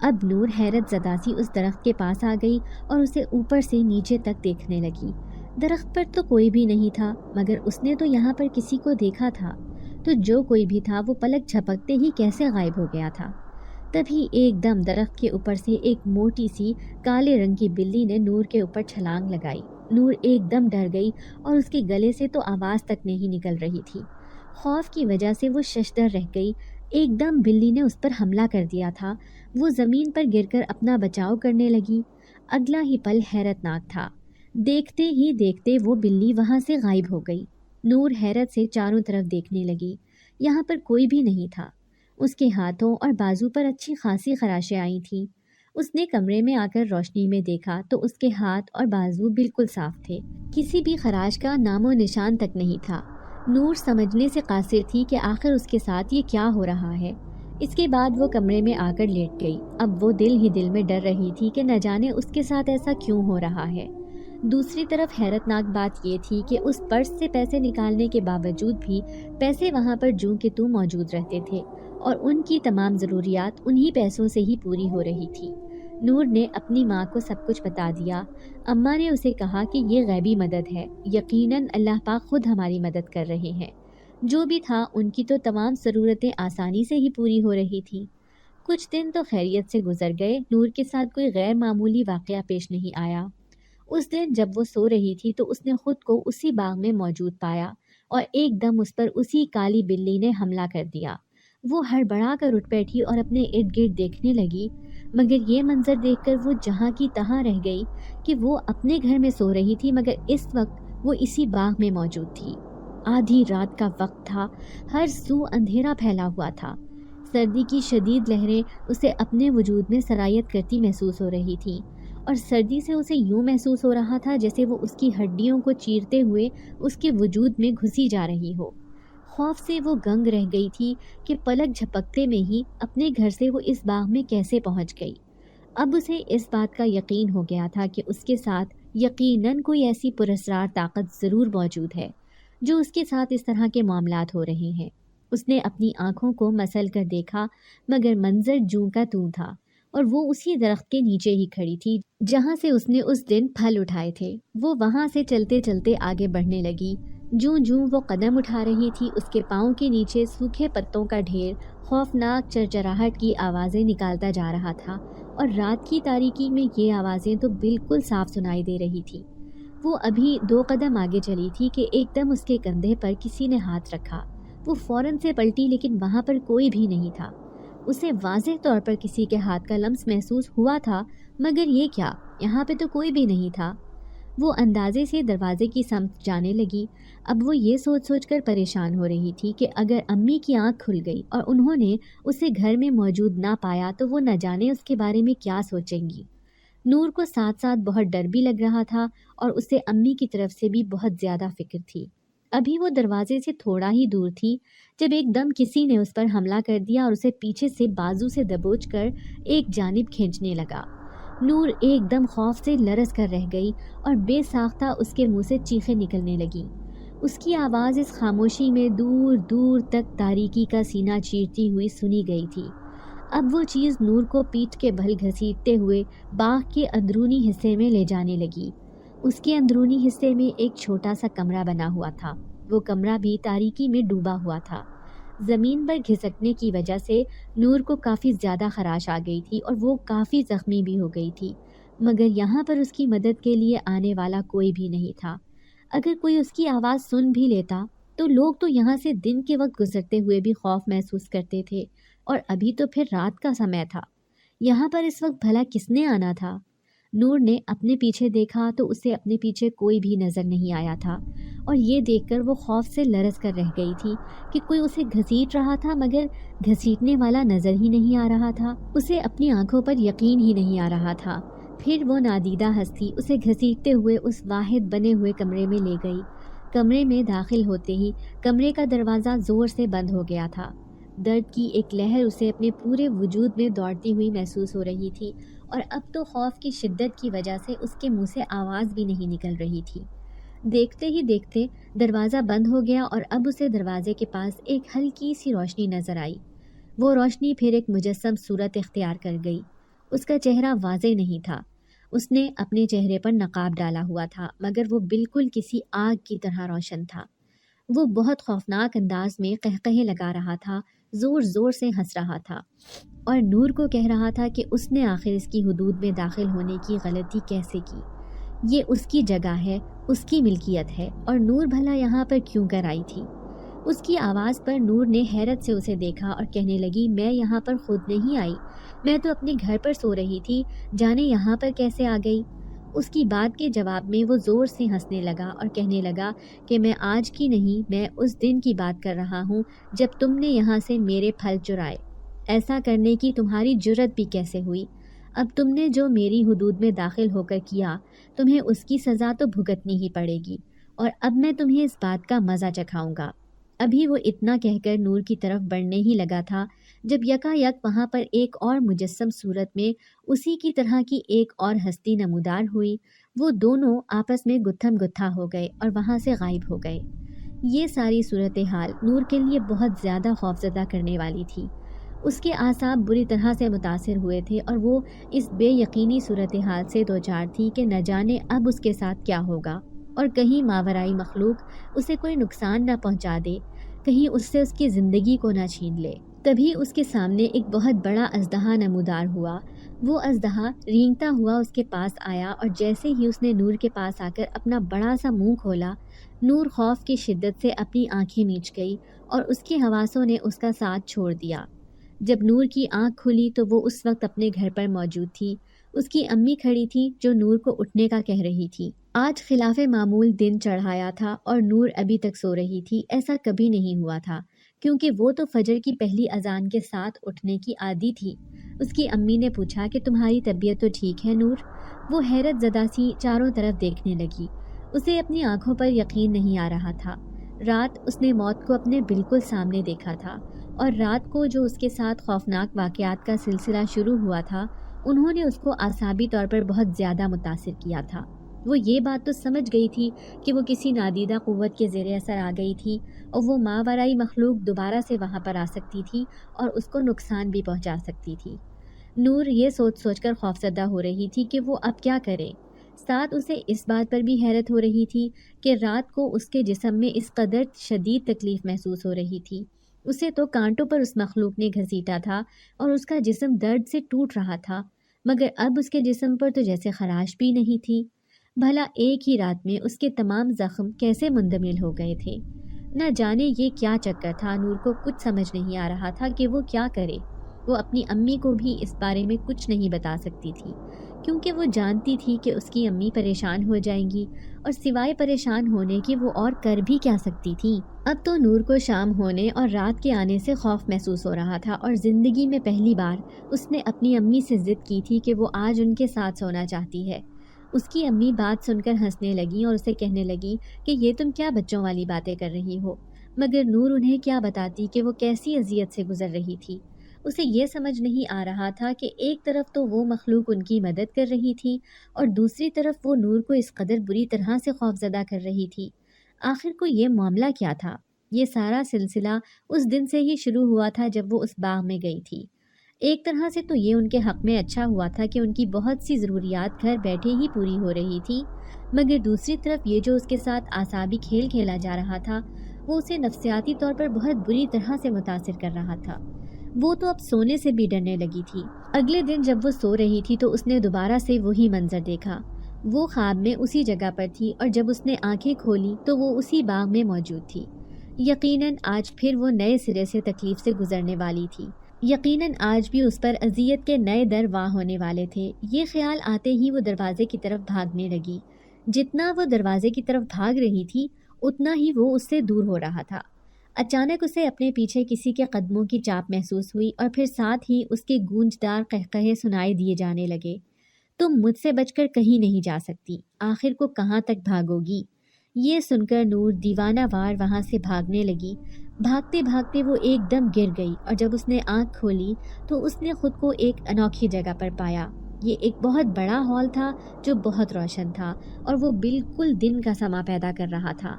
اب نور حیرت زدہ سی اس درخت کے پاس آ گئی اور اسے اوپر سے نیچے تک دیکھنے لگی۔ درخت پر تو کوئی بھی نہیں تھا، مگر اس نے تو یہاں پر کسی کو دیکھا تھا، تو جو کوئی بھی تھا وہ پلک جھپکتے ہی کیسے غائب ہو گیا تھا؟ تبھی ایک دم درخت کے اوپر سے ایک موٹی سی کالے رنگ کی بلی نے نور کے اوپر چھلانگ لگائی۔ نور ایک دم ڈر گئی اور اس کے گلے سے تو آواز تک نہیں نکل رہی تھی۔ خوف کی وجہ سے وہ ششدر رہ گئی۔ ایک دم بلی نے اس پر حملہ کر دیا تھا۔ وہ زمین پر گر کر اپنا بچاؤ کرنے لگی۔ اگلا ہی پل حیرت ناک تھا۔ دیکھتے ہی دیکھتے وہ بلی وہاں سے غائب ہو گئی۔ نور حیرت سے چاروں طرف دیکھنے لگی، یہاں پر کوئی بھی نہیں تھا۔ اس کے ہاتھوں اور بازو پر اچھی خاصی خراشیں آئی تھیں۔ اس نے کمرے میں آ کر روشنی میں دیکھا تو اس کے ہاتھ اور بازو بالکل صاف تھے، کسی بھی خراش کا نام و نشان تک نہیں تھا۔ نور سمجھنے سے قاصر تھی کہ آخر اس کے ساتھ یہ کیا ہو رہا ہے۔ اس کے بعد وہ کمرے میں آ کر لیٹ گئی۔ اب وہ دل ہی دل میں ڈر رہی تھی کہ نہ جانے اس کے ساتھ ایسا کیوں ہو رہا ہے۔ دوسری طرف حیرت ناک بات یہ تھی کہ اس پرس سے پیسے نکالنے کے باوجود بھی پیسے وہاں پر جوں کہ توں موجود رہتے تھے اور ان کی تمام ضروریات انہی پیسوں سے ہی پوری ہو رہی تھی۔ نور نے اپنی ماں کو سب کچھ بتا دیا۔ اماں نے اسے کہا کہ یہ غیبی مدد ہے، یقیناً اللہ پاک خود ہماری مدد کر رہے ہیں۔ جو بھی تھا ان کی تو تمام ضرورتیں آسانی سے ہی پوری ہو رہی تھیں۔ کچھ دن تو خیریت سے گزر گئے، نور کے ساتھ کوئی غیر معمولی واقعہ پیش نہیں آیا۔ اس دن جب وہ سو رہی تھی تو اس نے خود کو اسی باغ میں موجود پایا اور ایک دم اس پر اسی کالی بلی نے حملہ کر دیا۔ وہ ہڑبڑا کر اٹھ بیٹھی اور اپنے ارد گرد دیکھنے لگی، مگر یہ منظر دیکھ کر وہ جہاں کی تہاں رہ گئی کہ وہ اپنے گھر میں سو رہی تھی مگر اس وقت وہ اسی باغ میں موجود تھی۔ آدھی رات کا وقت تھا، ہر سو اندھیرا پھیلا ہوا تھا۔ سردی کی شدید لہریں اسے اپنے وجود میں سرایت کرتی محسوس ہو رہی تھیں اور سردی سے اسے یوں محسوس ہو رہا تھا جیسے وہ اس کی ہڈیوں کو چیرتے ہوئے اس کے وجود میں گھسی جا رہی ہو۔ خوف سے وہ گنگ رہ گئی تھی کہ پلک جھپکتے میں ہی اپنے گھر سے وہ اس باغ میں کیسے پہنچ گئی۔ اب اسے اس بات کا یقین ہو گیا تھا کہ اس کے ساتھ یقیناً کوئی ایسی پراسرار طاقت ضرور موجود ہے جو اس کے ساتھ اس طرح کے معاملات ہو رہے ہیں۔ اس نے اپنی آنکھوں کو مسل کر دیکھا مگر منظر جوں کا توں تھا اور وہ اسی درخت کے نیچے ہی کھڑی تھی جہاں سے اس نے اس دن پھل اٹھائے تھے۔ وہ وہاں سے چلتے چلتے آگے بڑھنے لگی۔ جوں جوں وہ قدم اٹھا رہی تھی اس کے پاؤں کے نیچے سوکھے پتوں کا ڈھیر خوفناک چرچراہٹ کی آوازیں نکالتا جا رہا تھا اور رات کی تاریکی میں یہ آوازیں تو بالکل صاف سنائی دے رہی تھی۔ وہ ابھی 2 قدم آگے چلی تھی کہ ایک دم اس کے کندھے پر کسی نے ہاتھ رکھا۔ وہ فوراً سے پلٹی لیکن وہاں پر کوئی بھی نہیں تھا۔ اسے واضح طور پر کسی کے ہاتھ کا لمس محسوس ہوا تھا مگر یہ کیا، یہاں پہ تو کوئی بھی نہیں تھا۔ وہ اندازے سے دروازے کی سمت جانے لگی۔ اب وہ یہ سوچ سوچ کر پریشان ہو رہی تھی کہ اگر امی کی آنکھ کھل گئی اور انہوں نے اسے گھر میں موجود نہ پایا تو وہ نہ جانے اس کے بارے میں کیا سوچیں گی۔ نور کو ساتھ ساتھ بہت ڈر بھی لگ رہا تھا اور اسے امی کی طرف سے بھی بہت زیادہ فکر تھی۔ ابھی وہ دروازے سے تھوڑا ہی دور تھی جب ایک دم کسی نے اس پر حملہ کر دیا اور اسے پیچھے سے بازو سے دبوچ کر ایک جانب کھینچنے لگا۔ نور ایک دم خوف سے لرز کر رہ گئی اور بے ساختہ اس کے منہ سے چیخیں نکلنے لگیں۔ اس کی آواز اس خاموشی میں دور دور تک تاریکی کا سینہ چیرتی ہوئی سنی گئی تھی۔ اب وہ چیز نور کو پیٹھ کے بل گھسیٹتے ہوئے باغ کے اندرونی حصے میں لے جانے لگی۔ اس کے اندرونی حصے میں ایک چھوٹا سا کمرہ بنا ہوا تھا۔ وہ کمرہ بھی تاریکی میں ڈوبا ہوا تھا۔ زمین پر گھسکنے کی وجہ سے نور کو کافی زیادہ خراش آ گئی تھی اور وہ کافی زخمی بھی ہو گئی تھی مگر یہاں پر اس کی مدد کے لیے آنے والا کوئی بھی نہیں تھا۔ اگر کوئی اس کی آواز سن بھی لیتا تو لوگ تو یہاں سے دن کے وقت گزرتے ہوئے بھی خوف محسوس کرتے تھے اور ابھی تو پھر رات کا سمے تھا۔ یہاں پر اس وقت بھلا کس نے آنا تھا؟ نور نے اپنے پیچھے دیکھا تو اسے اپنے پیچھے کوئی بھی نظر نہیں آیا تھا اور یہ دیکھ کر وہ خوف سے لرز کر رہ گئی تھی کہ کوئی اسے گھسیٹ رہا تھا مگر گھسیٹنے والا نظر ہی نہیں آ رہا تھا۔ اسے اپنی آنکھوں پر یقین ہی نہیں آ رہا تھا۔ پھر وہ نادیدہ ہستی اسے گھسیٹتے ہوئے اس واحد بنے ہوئے کمرے میں لے گئی۔ کمرے میں داخل ہوتے ہی کمرے کا دروازہ زور سے بند ہو گیا تھا۔ درد کی ایک لہر اسے اپنے پورے وجود میں دوڑتی ہوئی محسوس ہو رہی تھی اور اب تو خوف کی شدت کی وجہ سے اس کے منہ سے آواز بھی نہیں نکل رہی تھی۔ دیکھتے ہی دیکھتے دروازہ بند ہو گیا اور اب اسے دروازے کے پاس ایک ہلکی سی روشنی نظر آئی۔ وہ روشنی پھر ایک مجسم صورت اختیار کر گئی۔ اس کا چہرہ واضح نہیں تھا۔ اس نے اپنے چہرے پر نقاب ڈالا ہوا تھا مگر وہ بالکل کسی آگ کی طرح روشن تھا۔ وہ بہت خوفناک انداز میں قہقہے لگا رہا تھا، زور زور سے ہنس رہا تھا اور نور کو کہہ رہا تھا کہ اس نے آخر اس کی حدود میں داخل ہونے کی غلطی کیسے کی۔ یہ اس کی جگہ ہے، اس کی ملکیت ہے اور نور بھلا یہاں پر کیوں کر آئی تھی؟ اس کی آواز پر نور نے حیرت سے اسے دیکھا اور کہنے لگی، میں یہاں پر خود نہیں آئی، میں تو اپنے گھر پر سو رہی تھی، جانے یہاں پر کیسے آ گئی؟ اس کی بات کے جواب میں وہ زور سے ہنسنے لگا اور کہنے لگا کہ میں آج کی نہیں، میں اس دن کی بات کر رہا ہوں جب تم نے یہاں سے میرے پھل چرائے۔ ایسا کرنے کی تمہاری جرت بھی کیسے ہوئی؟ اب تم نے جو میری حدود میں داخل ہو کر کیا، تمہیں اس کی سزا تو بھگتنی ہی پڑے گی، اور اب میں تمہیں اس بات کا مزہ چکھاؤں گا۔ ابھی وہ اتنا کہہ کر نور کی طرف بڑھنے ہی لگا تھا جب یکا یک وہاں پر ایک اور مجسم صورت میں اسی کی طرح کی ایک اور ہستی نمودار ہوئی۔ وہ دونوں آپس میں گتھم گتھا ہو گئے اور وہاں سے غائب ہو گئے۔ یہ ساری صورتحال نور کے لیے بہت زیادہ خوفزدہ کرنے والی تھی۔ اس کے اعصاب بری طرح سے متاثر ہوئے تھے اور وہ اس بے یقینی صورتحال سے دوچار تھی کہ نہ جانے اب اس کے ساتھ کیا ہوگا، اور کہیں ماورائی مخلوق اسے کوئی نقصان نہ پہنچا دے، کہیں اس سے اس کی زندگی کو نہ چھین لے۔ تبھی اس کے سامنے ایک بہت بڑا اژدہا نمودار ہوا۔ وہ اژدہا رینگتا ہوا اس کے پاس آیا، اور جیسے ہی اس نے نور کے پاس آ کر اپنا بڑا سا منہ کھولا، نور خوف کی شدت سے اپنی آنکھیں میچ گئی اور اس کے حواسوں نے اس کا ساتھ چھوڑ دیا۔ جب نور کی آنکھ کھلی تو وہ اس وقت اپنے گھر پر موجود تھی۔ اس کی امی کھڑی تھی جو نور کو اٹھنے کا کہہ رہی تھی۔ آج خلاف معمول دن چڑھایا تھا اور نور ابھی تک سو رہی تھی۔ ایسا کبھی نہیں ہوا تھا، کیونکہ وہ تو فجر کی پہلی اذان کے ساتھ اٹھنے کی عادی تھی۔ اس کی امی نے پوچھا کہ تمہاری طبیعت تو ٹھیک ہے نور؟ وہ حیرت زدہ سی چاروں طرف دیکھنے لگی۔ اسے اپنی آنکھوں پر یقین نہیں آ رہا تھا۔ رات اس نے موت کو اپنے بالکل سامنے دیکھا تھا، اور رات کو جو اس کے ساتھ خوفناک واقعات کا سلسلہ شروع ہوا تھا، انہوں نے اس کو اعصابی طور پر بہت زیادہ متاثر کیا تھا۔ وہ یہ بات تو سمجھ گئی تھی کہ وہ کسی نادیدہ قوت کے زیر اثر آ گئی تھی، اور وہ ماورائی مخلوق دوبارہ سے وہاں پر آ سکتی تھی اور اس کو نقصان بھی پہنچا سکتی تھی۔ نور یہ سوچ سوچ کر خوفزدہ ہو رہی تھی کہ وہ اب کیا کرے۔ ساتھ اسے اس بات پر بھی حیرت ہو رہی تھی کہ رات کو اس کے جسم میں اس قدر شدید تکلیف محسوس ہو رہی تھی۔ اسے تو کانٹوں پر اس مخلوق نے گھسیٹا تھا اور اس کا جسم درد سے ٹوٹ رہا تھا، مگر اب اس کے جسم پر تو جیسے خراش بھی نہیں تھی۔ بھلا ایک ہی رات میں اس کے تمام زخم کیسے مندمل ہو گئے تھے؟ نہ جانے یہ کیا چکر تھا۔ نور کو کچھ سمجھ نہیں آ رہا تھا کہ وہ کیا کرے۔ وہ اپنی امی کو بھی اس بارے میں کچھ نہیں بتا سکتی تھی، کیونکہ وہ جانتی تھی کہ اس کی امی پریشان ہو جائیں گی، اور سوائے پریشان ہونے کی وہ اور کر بھی کیا سکتی تھی۔ اب تو نور کو شام ہونے اور رات کے آنے سے خوف محسوس ہو رہا تھا، اور زندگی میں پہلی بار اس نے اپنی امی سے ضد کی تھی کہ وہ آج ان کے ساتھ سونا چاہتی ہے۔ اس کی امی بات سن کر ہنسنے لگیں اور اسے کہنے لگی کہ یہ تم کیا بچوں والی باتیں کر رہی ہو؟ مگر نور انہیں کیا بتاتی کہ وہ کیسی اذیت سے گزر رہی تھی۔ اسے یہ سمجھ نہیں آ رہا تھا کہ ایک طرف تو وہ مخلوق ان کی مدد کر رہی تھی، اور دوسری طرف وہ نور کو اس قدر بری طرح سے خوفزدہ کر رہی تھی۔ آخر کو یہ معاملہ کیا تھا؟ یہ سارا سلسلہ اس دن سے ہی شروع ہوا تھا جب وہ اس باغ میں گئی تھی۔ ایک طرح سے تو یہ ان کے حق میں اچھا ہوا تھا کہ ان کی بہت سی ضروریات گھر بیٹھے ہی پوری ہو رہی تھی، مگر دوسری طرف یہ جو اس کے ساتھ اعصابی کھیل کھیلا جا رہا تھا، وہ اسے نفسیاتی طور پر بہت بری طرح سے متاثر کر رہا تھا۔ وہ تو اب سونے سے بھی ڈرنے لگی تھی۔ اگلے دن جب وہ سو رہی تھی تو اس نے دوبارہ سے وہی منظر دیکھا۔ وہ خواب میں اسی جگہ پر تھی، اور جب اس نے آنکھیں کھولی تو وہ اسی باغ میں موجود تھی۔ یقیناً آج پھر وہ نئے سرے سے تکلیف سے گزرنے والی تھی۔ یقیناً آج بھی اس پر اذیت کے نئے در واہ ہونے والے تھے۔ یہ خیال آتے ہی وہ دروازے کی طرف بھاگنے لگی۔ جتنا وہ دروازے کی طرف بھاگ رہی تھی، اتنا ہی وہ اس سے دور ہو رہا تھا۔ اچانک اسے اپنے پیچھے کسی کے قدموں کی چاپ محسوس ہوئی، اور پھر ساتھ ہی اس کے گونجدار قہقہے سنائی دیے جانے لگے۔ تم مجھ سے بچ کر کہیں نہیں جا سکتی، آخر کو کہاں تک بھاگو گی؟ یہ سن کر نور دیوانہ وار وہاں سے بھاگنے لگی۔ بھاگتے بھاگتے وہ ایک دم گر گئی، اور جب اس نے آنکھ کھولی تو اس نے خود کو ایک انوکھی جگہ پر پایا۔ یہ ایک بہت بڑا ہال تھا جو بہت روشن تھا، اور وہ بالکل دن کا سما پیدا کر رہا تھا۔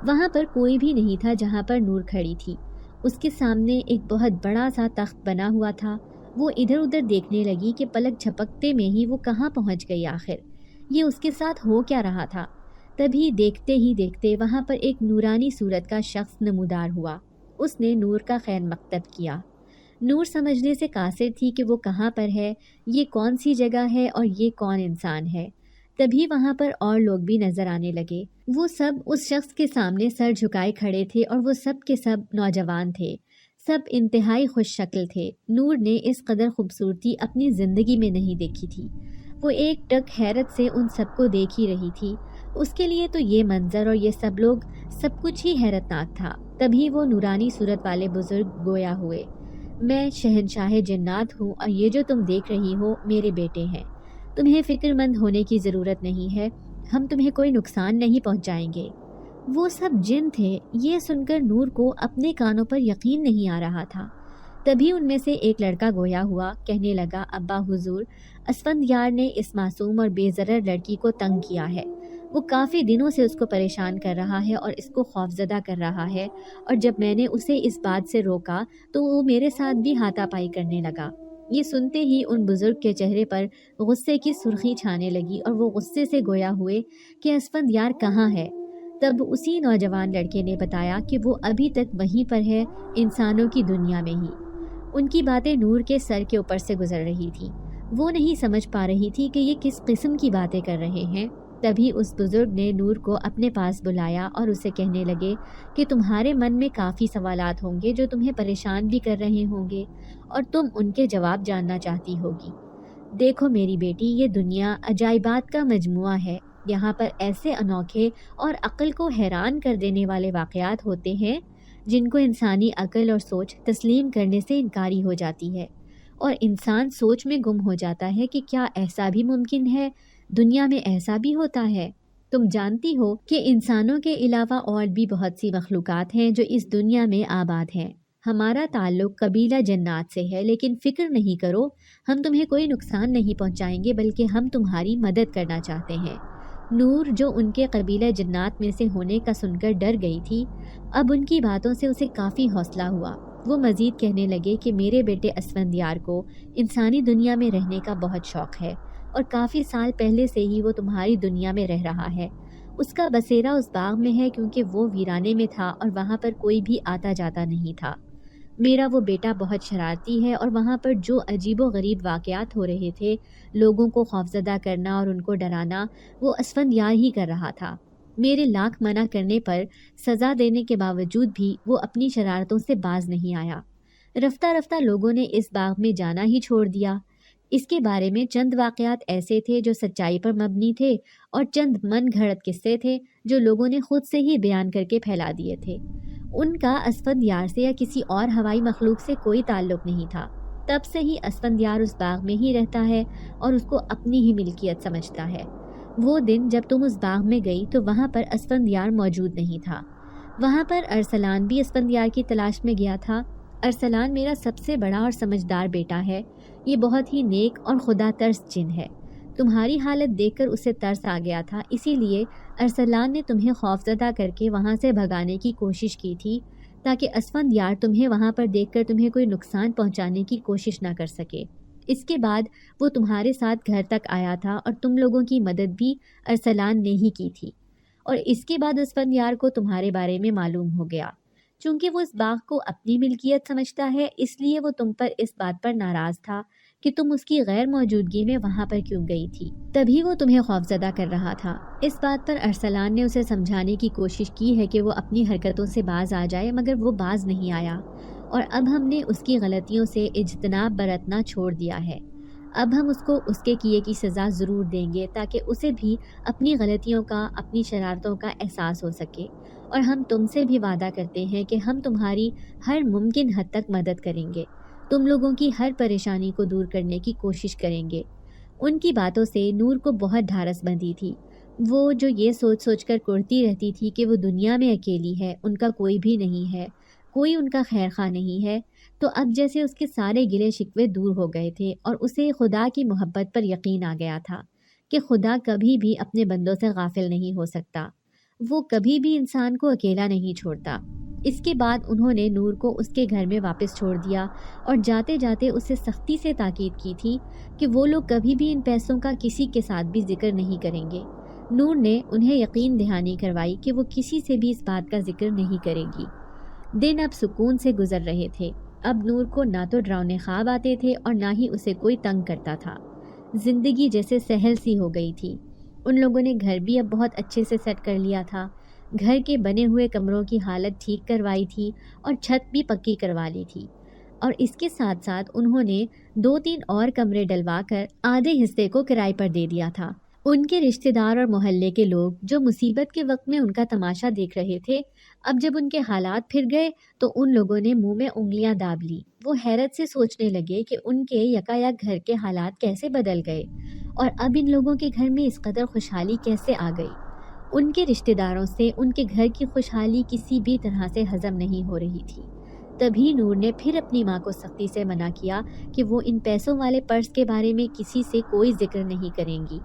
وہاں پر کوئی بھی نہیں تھا جہاں پر نور کھڑی تھی۔ اس کے سامنے ایک بہت بڑا سا تخت بنا ہوا تھا۔ وہ ادھر ادھر دیکھنے لگی کہ پلک جھپکتے میں ہی وہ کہاں پہنچ گئی آخر۔ یہ اس کے ساتھ ہو کیا رہا تھا؟ تبھی دیکھتے ہی دیکھتے وہاں پر ایک نورانی صورت کا شخص نمودار ہوا۔ اس نے نور کا خیر مقدم کیا۔ نور سمجھنے سے قاصر تھی کہ وہ کہاں پر ہے، یہ کون سی جگہ ہے، اور یہ کون انسان ہے۔ تبھی وہاں پر اور لوگ بھی نظر آنے لگے۔ وہ سب اس شخص کے سامنے سر جھکائے کھڑے تھے، اور وہ سب کے سب نوجوان تھے، سب انتہائی خوش شکل تھے۔ نور نے اس قدر خوبصورتی اپنی زندگی میں نہیں دیکھی تھی۔ وہ ایک ٹک حیرت سے ان سب کو دیکھ ہی رہی تھی۔ اس کے لیے تو یہ منظر اور یہ سب لوگ سب کچھ ہی حیرتناک تھا۔ تبھی وہ نورانی صورت والے بزرگ گویا ہوئے، میں شہنشاہ جنات ہوں اور یہ جو تم دیکھ رہی ہو میرے بیٹے ہیں۔ تمہیں فکر مند ہونے کی ضرورت نہیں ہے، ہم تمہیں کوئی نقصان نہیں پہنچائیں گے۔ وہ سب جن تھے، یہ سن کر نور کو اپنے کانوں پر یقین نہیں آ رہا تھا۔ تبھی ان میں سے ایک لڑکا گویا ہوا، کہنے لگا، ابا حضور، اسفندیار نے اس معصوم اور بے ضرر لڑکی کو تنگ کیا ہے۔ وہ کافی دنوں سے اس کو پریشان کر رہا ہے اور اس کو خوفزدہ کر رہا ہے، اور جب میں نے اسے اس بات سے روکا تو وہ میرے ساتھ بھی ہاتھا پائی کرنے لگا۔ یہ سنتے ہی ان بزرگ کے چہرے پر غصے کی سرخی چھانے لگی اور وہ غصے سے گویا ہوئے کہ اسفندیار کہاں ہے؟ تب اسی نوجوان لڑکے نے بتایا کہ وہ ابھی تک وہیں پر ہے، انسانوں کی دنیا میں ہی۔ ان کی باتیں نور کے سر کے اوپر سے گزر رہی تھی۔ وہ نہیں سمجھ پا رہی تھی کہ یہ کس قسم کی باتیں کر رہے ہیں۔ تبھی اس بزرگ نے نور کو اپنے پاس بلایا اور اسے کہنے لگے کہ تمہارے من میں کافی سوالات ہوں گے جو تمہیں پریشان بھی کر رہے ہوں گے، اور تم ان کے جواب جاننا چاہتی ہوگی۔ دیکھو میری بیٹی، یہ دنیا عجائبات کا مجموعہ ہے۔ یہاں پر ایسے انوکھے اور عقل کو حیران کر دینے والے واقعات ہوتے ہیں جن کو انسانی عقل اور سوچ تسلیم کرنے سے انکاری ہو جاتی ہے، اور انسان سوچ میں گم ہو جاتا ہے کہ کیا ایسا بھی ممکن ہے، دنیا میں ایسا بھی ہوتا ہے۔ تم جانتی ہو کہ انسانوں کے علاوہ اور بھی بہت سی مخلوقات ہیں جو اس دنیا میں آباد ہیں۔ ہمارا تعلق قبیلہ جنات سے ہے، لیکن فکر نہیں کرو، ہم تمہیں کوئی نقصان نہیں پہنچائیں گے، بلکہ ہم تمہاری مدد کرنا چاہتے ہیں۔ نور، جو ان کے قبیلہ جنات میں سے ہونے کا سن کر ڈر گئی تھی، اب ان کی باتوں سے اسے کافی حوصلہ ہوا۔ وہ مزید کہنے لگے کہ میرے بیٹے اسفندیار کو انسانی دنیا میں رہنے کا بہت شوق ہے، اور کافی سال پہلے سے ہی وہ تمہاری دنیا میں رہ رہا ہے۔ اس کا بسیرا اس باغ میں ہے کیونکہ وہ ویرانے میں تھا اور وہاں پر کوئی بھی آتا جاتا نہیں تھا۔ میرا وہ بیٹا بہت شرارتی ہے اور وہاں پر جو عجیب و غریب واقعات ہو رہے تھے، لوگوں کو خوفزدہ کرنا اور ان کو ڈرانا، وہ اسفندیار ہی کر رہا تھا۔ میرے لاکھ منع کرنے پر، سزا دینے کے باوجود بھی وہ اپنی شرارتوں سے باز نہیں آیا۔ رفتہ رفتہ لوگوں نے اس باغ میں جانا ہی چھوڑ دیا۔ اس کے بارے میں چند واقعات ایسے تھے جو سچائی پر مبنی تھے، اور چند من گھڑت قصے تھے جو لوگوں نے خود سے ہی بیان کر کے پھیلا دیے تھے۔ ان کا اسفندیار سے یا کسی اور ہوائی مخلوق سے کوئی تعلق نہیں تھا۔ تب سے ہی اسفندیار اس باغ میں ہی رہتا ہے اور اس کو اپنی ہی ملکیت سمجھتا ہے۔ وہ دن جب تم اس باغ میں گئی تو وہاں پر اسفندیار موجود نہیں تھا۔ وہاں پر ارسلان بھی اسفندیار کی تلاش میں گیا تھا۔ ارسلان میرا سب سے بڑا اور سمجھدار بیٹا ہے۔ یہ بہت ہی نیک اور خدا ترس جن ہے۔ تمہاری حالت دیکھ کر اسے ترس آ گیا تھا، اسی لیے ارسلان نے تمہیں خوفزدہ کر کے وہاں سے بھگانے کی کوشش کی تھی، تاکہ اسفندیار تمہیں وہاں پر دیکھ کر تمہیں کوئی نقصان پہنچانے کی کوشش نہ کر سکے۔ اس کے بعد وہ تمہارے ساتھ گھر تک آیا تھا اور تم لوگوں کی مدد بھی ارسلان نے ہی کی تھی، اور اس کے بعد اسفندیار کو تمہارے بارے میں معلوم ہو گیا۔ چونکہ وہ اس باغ کو اپنی ملکیت سمجھتا ہے، اس لیے وہ تم پر اس بات پر ناراض تھا کہ تم اس کی غیر موجودگی میں وہاں پر کیوں گئی تھی، تبھی وہ تمہیں خوفزدہ کر رہا تھا۔ اس بات پر ارسلان نے اسے سمجھانے کی کوشش کی ہے کہ وہ اپنی حرکتوں سے باز آ جائے، مگر وہ باز نہیں آیا، اور اب ہم نے اس کی غلطیوں سے اجتناب برتنا چھوڑ دیا ہے۔ اب ہم اس کو اس کے کیے کی سزا ضرور دیں گے، تاکہ اسے بھی اپنی غلطیوں کا، اپنی شرارتوں کا احساس ہو سکے، اور ہم تم سے بھی وعدہ کرتے ہیں کہ ہم تمہاری ہر ممکن حد تک مدد کریں گے، تم لوگوں کی ہر پریشانی کو دور کرنے کی کوشش کریں گے۔ ان کی باتوں سے نور کو بہت ڈھارس بندھی تھی۔ وہ جو یہ سوچ سوچ کر کرتی رہتی تھی کہ وہ دنیا میں اکیلی ہے، ان کا کوئی بھی نہیں ہے، کوئی ان کا خیر خواہ نہیں ہے، تو اب جیسے اس کے سارے گلے شکوے دور ہو گئے تھے، اور اسے خدا کی محبت پر یقین آ گیا تھا کہ خدا کبھی بھی اپنے بندوں سے غافل نہیں ہو سکتا، وہ کبھی بھی انسان کو اکیلا نہیں چھوڑتا۔ اس کے بعد انہوں نے نور کو اس کے گھر میں واپس چھوڑ دیا، اور جاتے جاتے اسے سختی سے تاکید کی تھی کہ وہ لوگ کبھی بھی ان پیسوں کا کسی کے ساتھ بھی ذکر نہیں کریں گے۔ نور نے انہیں یقین دہانی کروائی کہ وہ کسی سے بھی اس بات کا ذکر نہیں کرے گی۔ دن اب سکون سے گزر رہے تھے۔ اب نور کو نہ تو ڈراؤنے خواب آتے تھے اور نہ ہی اسے کوئی تنگ کرتا تھا۔ زندگی جیسے سہل سی ہو گئی تھی۔ ان لوگوں نے گھر بھی اب بہت اچھے سے سیٹ کر لیا تھا۔ گھر کے بنے ہوئے کمروں کی حالت ٹھیک کروائی تھی اور چھت بھی پکی کروا لی تھی۔ اور اس کے ساتھ ساتھ انہوں نے 2-3 اور کمرے ڈلوا کر آدھے حصے کو کرائے پر دے دیا تھا۔ ان کے رشتہ دار اور محلے کے لوگ جو مصیبت کے وقت میں ان کا تماشا دیکھ رہے تھے، اب جب ان کے حالات پھر گئے تو ان لوگوں نے منہ میں انگلیاں داب لی۔ وہ حیرت سے سوچنے لگے کہ ان کے یکایک گھر کے حالات کیسے بدل گئے اور اب ان لوگوں کے گھر میں اس قدر خوشحالی کیسے آ گئی۔ ان کے رشتہ داروں سے ان کے گھر کی خوشحالی کسی بھی طرح سے ہضم نہیں ہو رہی تھی۔ تبھی نور نے پھر اپنی ماں کو سختی سے منع کیا کہ وہ ان پیسوں والے پرس کے بارے میں کسی سے کوئی ذکر نہیں کریں گی۔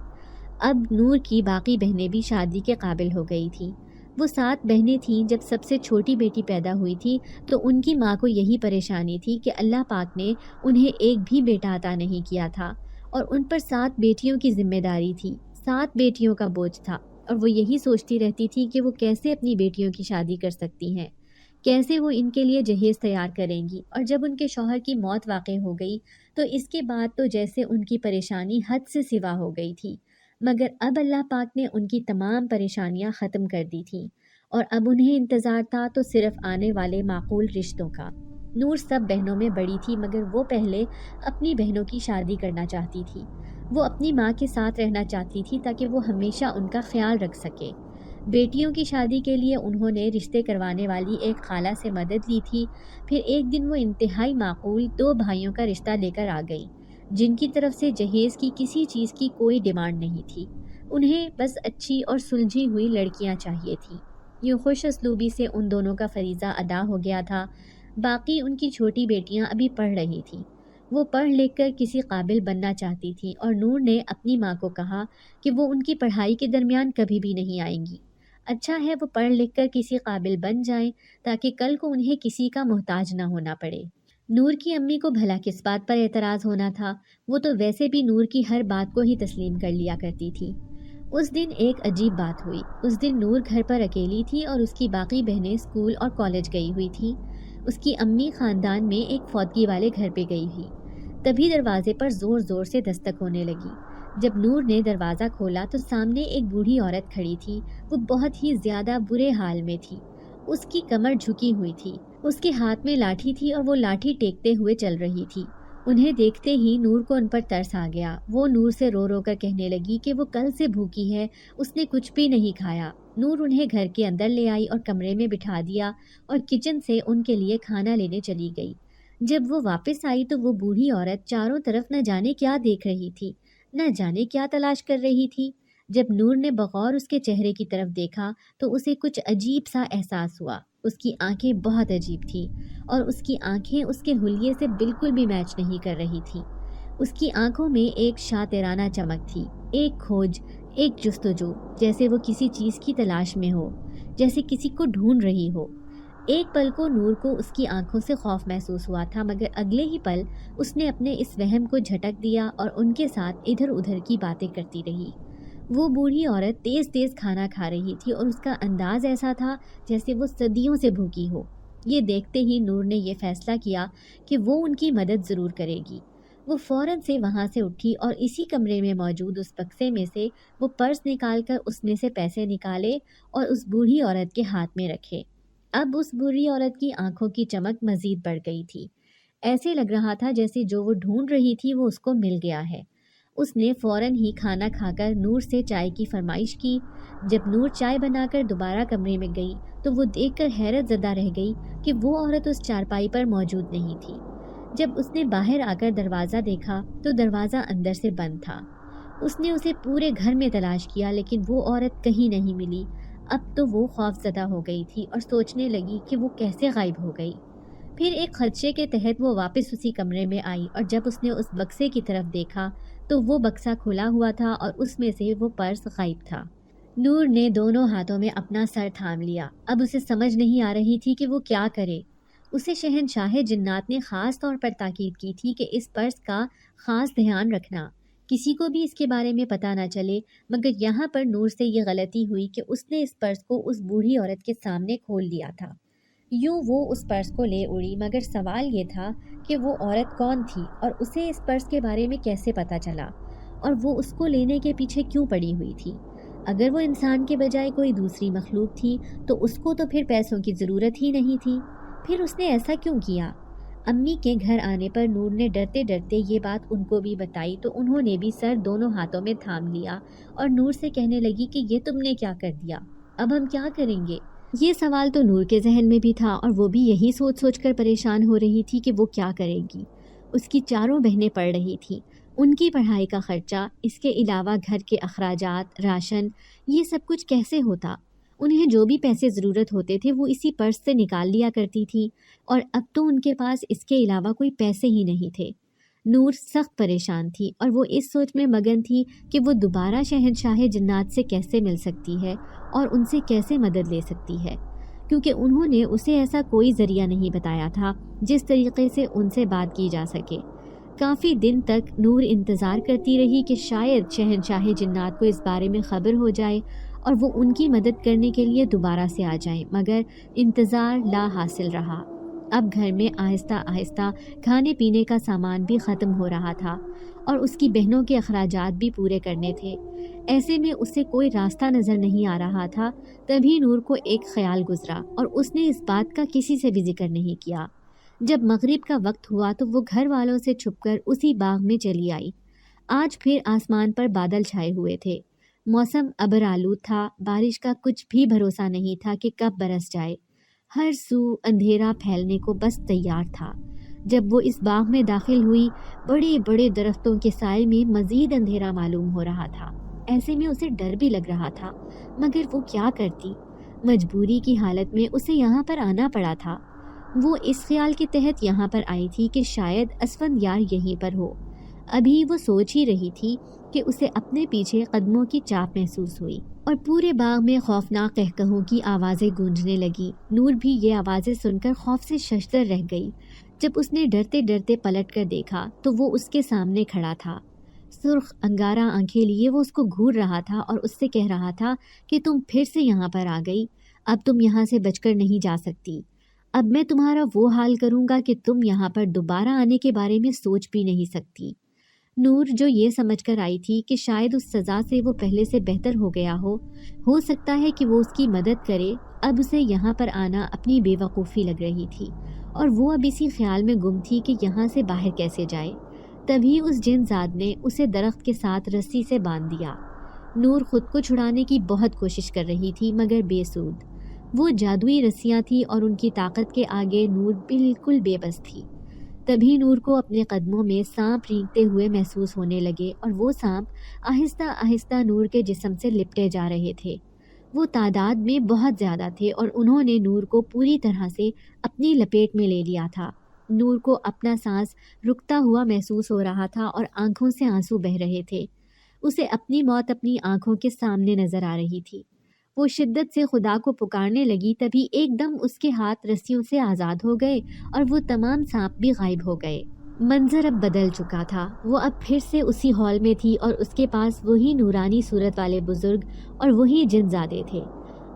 اب نور کی باقی بہنیں بھی شادی کے قابل ہو گئی تھیں۔ وہ 7 بہنیں تھیں۔ جب سب سے چھوٹی بیٹی پیدا ہوئی تھی تو ان کی ماں کو یہی پریشانی تھی کہ اللہ پاک نے انہیں ایک بھی بیٹا عطا نہیں کیا تھا اور ان پر 7 بیٹیوں کی ذمہ داری تھی، 7 بیٹیوں کا بوجھ تھا، اور وہ یہی سوچتی رہتی تھی کہ وہ کیسے اپنی بیٹیوں کی شادی کر سکتی ہیں، کیسے وہ ان کے لیے جہیز تیار کریں گی۔ اور جب ان کے شوہر کی موت واقع ہو گئی تو اس کے بعد تو جیسے ان کی پریشانی حد سے سوا ہو گئی تھی، مگر اب اللہ پاک نے ان کی تمام پریشانیاں ختم کر دی تھیں اور اب انہیں انتظار تھا تو صرف آنے والے معقول رشتوں کا۔ نور سب بہنوں میں بڑی تھی مگر وہ پہلے اپنی بہنوں کی شادی کرنا چاہتی تھی۔ وہ اپنی ماں کے ساتھ رہنا چاہتی تھی تاکہ وہ ہمیشہ ان کا خیال رکھ سکے۔ بیٹیوں کی شادی کے لیے انہوں نے رشتے کروانے والی ایک خالہ سے مدد لی تھی۔ پھر ایک دن وہ انتہائی معقول 2 بھائیوں کا رشتہ لے کر آ گئی جن کی طرف سے جہیز کی کسی چیز کی کوئی ڈیمانڈ نہیں تھی، انہیں بس اچھی اور سلجھی ہوئی لڑکیاں چاہیے تھیں۔ یوں خوش اسلوبی سے ان دونوں کا فریضہ ادا ہو گیا تھا۔ باقی ان کی چھوٹی بیٹیاں ابھی پڑھ رہی تھیں، وہ پڑھ لکھ کر کسی قابل بننا چاہتی تھیں اور نور نے اپنی ماں کو کہا کہ وہ ان کی پڑھائی کے درمیان کبھی بھی نہیں آئیں گی۔ اچھا ہے وہ پڑھ لکھ کر کسی قابل بن جائیں تاکہ کل کو انہیں کسی کا محتاج نہ ہونا پڑے۔ نور کی امی کو بھلا کس بات پر اعتراض ہونا تھا، وہ تو ویسے بھی نور کی ہر بات کو ہی تسلیم کر لیا کرتی تھی۔ اس دن ایک عجیب بات ہوئی۔ اس دن نور گھر پر اکیلی تھی اور اس کی باقی بہنیں اسکول اور کالج گئی ہوئی تھیں۔ اس کی امی خاندان میں ایک فوتگی والے گھر پہ گئی ہوئی۔ تبھی دروازے پر زور زور سے دستک ہونے لگی۔ جب نور نے دروازہ کھولا تو سامنے ایک بوڑھی عورت کھڑی تھی۔ وہ بہت ہی زیادہ برے حال میں تھی، اس کی کمر جھکی ہوئی تھی، اس کے ہاتھ میں لاٹھی تھی اور وہ لاٹھی ٹیکتے ہوئے چل رہی تھی۔ انہیں دیکھتے ہی نور کو ان پر ترس آ گیا۔ وہ نور سے رو رو کر کہنے لگی کہ وہ کل سے بھوکی ہے، اس نے کچھ بھی نہیں کھایا۔ نور انہیں گھر کے اندر لے آئی اور کمرے میں بٹھا دیا اور کچن سے ان کے لیے کھانا لینے چلی گئی۔ جب وہ واپس آئی تو وہ بوڑھی عورت چاروں طرف نہ جانے کیا دیکھ رہی تھی، نہ جانے کیا تلاش کر رہی تھی۔ جب نور نے بغور اس کے چہرے کی طرف دیکھا تو اسے کچھ عجیب سا احساس ہوا۔ اس کی آنکھیں بہت عجیب تھیں اور اس کی آنکھیں اس کے حلیے سے بالکل بھی میچ نہیں کر رہی تھیں۔ اس کی آنکھوں میں ایک شاطرانہ چمک تھی، ایک کھوج، ایک جستجو، جیسے وہ کسی چیز کی تلاش میں ہو، جیسے کسی کو ڈھونڈ رہی ہو۔ ایک پل کو نور کو اس کی آنکھوں سے خوف محسوس ہوا تھا مگر اگلے ہی پل اس نے اپنے اس وہم کو جھٹک دیا اور ان کے ساتھ ادھر ادھر کی باتیں کرتی رہی۔ وہ بوڑھی عورت تیز تیز کھانا کھا رہی تھی اور اس کا انداز ایسا تھا جیسے وہ صدیوں سے بھوکی ہو۔ یہ دیکھتے ہی نور نے یہ فیصلہ کیا کہ وہ ان کی مدد ضرور کرے گی۔ وہ فوراً سے وہاں سے اٹھی اور اسی کمرے میں موجود اس بکسے میں سے وہ پرس نکال کر اس میں سے پیسے نکالے اور اس بوڑھی عورت کے ہاتھ میں رکھے۔ اب اس بوڑھی عورت کی آنکھوں کی چمک مزید بڑھ گئی تھی، ایسے لگ رہا تھا جیسے جو وہ ڈھونڈ رہی تھی وہ اس کو مل گیا ہے۔ اس نے فوراً ہی کھانا کھا کر نور سے چائے کی فرمائش کی۔ جب نور چائے بنا کر دوبارہ کمرے میں گئی تو وہ دیکھ کر حیرت زدہ رہ گئی کہ وہ عورت اس چارپائی پر موجود نہیں تھی۔ جب اس نے باہر آ کر دروازہ دیکھا تو دروازہ اندر سے بند تھا۔ اس نے اسے پورے گھر میں تلاش کیا لیکن وہ عورت کہیں نہیں ملی۔ اب تو وہ خوف زدہ ہو گئی تھی اور سوچنے لگی کہ وہ کیسے غائب ہو گئی۔ پھر ایک خدشے کے تحت وہ واپس اسی کمرے میں آئی اور جب اس نے اس بکسے کی طرف دیکھا تو وہ بکسہ کھلا ہوا تھا اور اس میں سے وہ پرس غائب تھا۔ نور نے دونوں ہاتھوں میں اپنا سر تھام لیا۔ اب اسے سمجھ نہیں آ رہی تھی کہ وہ کیا کرے۔ اسے شہنشاہ جنات نے خاص طور پر تاکید کی تھی کہ اس پرس کا خاص دھیان رکھنا، کسی کو بھی اس کے بارے میں پتہ نہ چلے، مگر یہاں پر نور سے یہ غلطی ہوئی کہ اس نے اس پرس کو اس بوڑھی عورت کے سامنے کھول دیا تھا۔ یوں وہ اس پرس کو لے اڑی مگر سوال یہ تھا کہ وہ عورت کون تھی اور اسے اس پرس کے بارے میں کیسے پتہ چلا اور وہ اس کو لینے کے پیچھے کیوں پڑی ہوئی تھی۔ اگر وہ انسان کے بجائے کوئی دوسری مخلوق تھی تو اس کو تو پھر پیسوں کی ضرورت ہی نہیں تھی، پھر اس نے ایسا کیوں کیا؟ امی کے گھر آنے پر نور نے ڈرتے ڈرتے یہ بات ان کو بھی بتائی تو انہوں نے بھی سر دونوں ہاتھوں میں تھام لیا اور نور سے کہنے لگی کہ یہ تم نے کیا کر دیا، اب ہم کیا کریں گے؟ یہ سوال تو نور کے ذہن میں بھی تھا اور وہ بھی یہی سوچ سوچ کر پریشان ہو رہی تھی کہ وہ کیا کرے گی۔ اس کی چاروں بہنیں پڑھ رہی تھیں، ان کی پڑھائی کا خرچہ، اس کے علاوہ گھر کے اخراجات، راشن، یہ سب کچھ کیسے ہوتا؟ انہیں جو بھی پیسے ضرورت ہوتے تھے وہ اسی پرس سے نکال لیا کرتی تھی اور اب تو ان کے پاس اس کے علاوہ کوئی پیسے ہی نہیں تھے۔ نور سخت پریشان تھی اور وہ اس سوچ میں مگن تھی کہ وہ دوبارہ شہنشاہ جنات سے کیسے مل سکتی ہے اور ان سے کیسے مدد لے سکتی ہے، کیونکہ انہوں نے اسے ایسا کوئی ذریعہ نہیں بتایا تھا جس طریقے سے ان سے بات کی جا سکے۔ کافی دن تک نور انتظار کرتی رہی کہ شاید شہنشاہ جنات کو اس بارے میں خبر ہو جائے اور وہ ان کی مدد کرنے کے لیے دوبارہ سے آ جائیں، مگر انتظار لا حاصل رہا۔ اب گھر میں آہستہ آہستہ کھانے پینے کا سامان بھی ختم ہو رہا تھا اور اس کی بہنوں کے اخراجات بھی پورے کرنے تھے۔ ایسے میں اسے کوئی راستہ نظر نہیں آ رہا تھا، تبھی نور کو ایک خیال گزرا اور اس نے اس بات کا کسی سے بھی ذکر نہیں کیا۔ جب مغرب کا وقت ہوا تو وہ گھر والوں سے چھپ کر اسی باغ میں چلی آئی۔ آج پھر آسمان پر بادل چھائے ہوئے تھے، موسم ابر آلود تھا، بارش کا کچھ بھی بھروسہ نہیں تھا کہ کب برس جائے۔ ہر سو اندھیرا پھیلنے کو بس تیار تھا۔ جب وہ اس باغ میں داخل ہوئی، بڑے بڑے درختوں کے سائے میں مزید اندھیرا معلوم ہو رہا تھا۔ ایسے میں اسے ڈر بھی لگ رہا تھا، مگر وہ کیا کرتی؟ مجبوری کی حالت میں اسے یہاں پر آنا پڑا تھا۔ وہ اس خیال کے تحت یہاں پر آئی تھی کہ شاید اسفندیار یہیں پر ہو۔ ابھی وہ سوچ ہی رہی تھی کہ اسے اپنے پیچھے قدموں کی چاپ محسوس ہوئی اور پورے باغ میں خوفناک قہقہوں کی آوازیں گونجنے لگی۔ نور بھی یہ آوازیں سن کر خوف سے ششدر رہ گئی۔ جب اس نے ڈرتے ڈرتے پلٹ کر دیکھا تو وہ اس کے سامنے کھڑا تھا۔ سرخ انگارہ آنکھیں لیے وہ اس کو گھور رہا تھا اور اس سے کہہ رہا تھا کہ تم پھر سے یہاں پر آ گئی، اب تم یہاں سے بچ کر نہیں جا سکتی۔ اب میں تمہارا وہ حال کروں گا کہ تم یہاں پر دوبارہ آنے کے بارے میں سوچ بھی نہیں سکتی۔ نور جو یہ سمجھ کر آئی تھی کہ شاید اس سزا سے وہ پہلے سے بہتر ہو گیا ہو سکتا ہے کہ وہ اس کی مدد کرے، اب اسے یہاں پر آنا اپنی بے وقوفی لگ رہی تھی اور وہ اب اسی خیال میں گم تھی کہ یہاں سے باہر کیسے جائے۔ تبھی اس جن زاد نے اسے درخت کے ساتھ رسی سے باندھ دیا۔ نور خود کو چھڑانے کی بہت کوشش کر رہی تھی مگر بے سود۔ وہ جادوئی رسیاں تھیں اور ان کی طاقت کے آگے نور بالکل بے بس تھی۔ تبھی نور کو اپنے قدموں میں سانپ رینگتے ہوئے محسوس ہونے لگے اور وہ سانپ آہستہ آہستہ نور کے جسم سے لپٹے جا رہے تھے۔ وہ تعداد میں بہت زیادہ تھے اور انہوں نے نور کو پوری طرح سے اپنی لپیٹ میں لے لیا تھا۔ نور کو اپنا سانس رکتا ہوا محسوس ہو رہا تھا اور آنکھوں سے آنسو بہہ رہے تھے۔ اسے اپنی موت اپنی آنکھوں کے سامنے نظر آ رہی تھی۔ وہ شدت سے خدا کو پکارنے لگی، تبھی ایک دم اس کے ہاتھ رسیوں سے آزاد ہو گئے اور وہ تمام سانپ بھی غائب ہو گئے۔ منظر اب بدل چکا تھا۔ وہ اب پھر سے اسی ہال میں تھی اور اس کے پاس وہی نورانی صورت والے بزرگ اور وہی جن زادے تھے۔